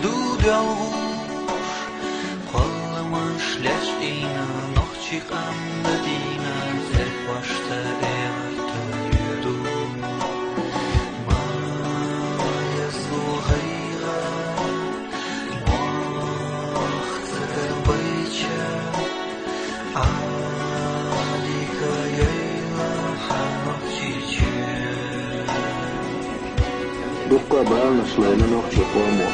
du bjauch Kolama schlechtine noch chik am Medina Zerquashte erte judu Ma yesu ghayra Moachze baycha Alika yayla hanoch chiche Dukka bäälnäsleinen ohtsukomo.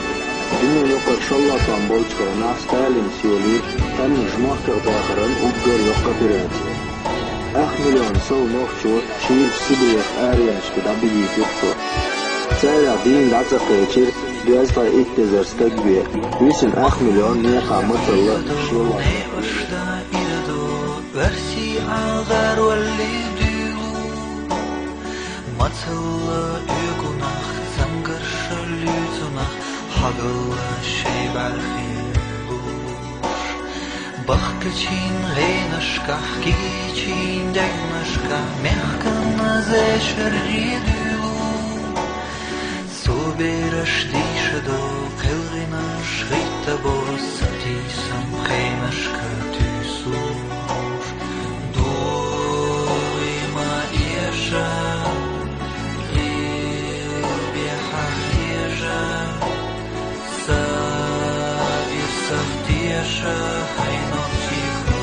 Dinne joka shallataan boltskara Stalin sioli tänne smahkertaakaren uggar jokka pirensi. 1 miljoon sou nohtsu shiir Sibiriak äärienski dabigi juttu. Tsäärä diin latsakeechir duasfai iktezer stegvie. Vysin 1 miljoon nieqa matsalla shilla. Versi algar walli dilu Matsalla yugunach Zangar shalutunach Hagalla sheibarchilush Bachkachin reinashkach Gichin degnashkach Mechkan zesher ridilu Soberash dishado Kelginash ritabo Satisam chenashka tusush Dorima iesha Савтеша хайнов тихо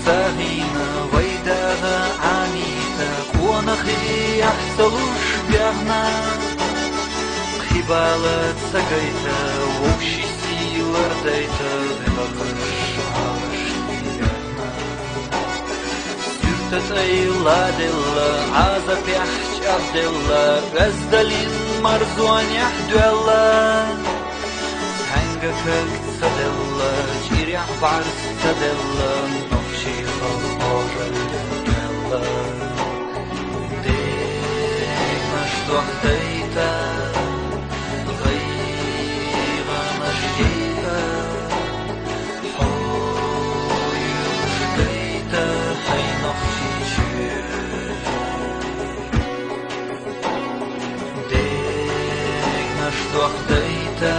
Savina vaydaga anita Konakhi ahsalush bягна Khibala tsagaita Vokshi silardayta Velaqish alashti Sürtat ayladilla Azap yahch abdilla Gazdalin marzuan yahdualla Hanga kagtsadilla Jirya bars tsadilla Sheikh al-Ojal Della Degnash dohdeita Ghayra nashdita Hoyush deita Haynoch chiche Degnash dohdeita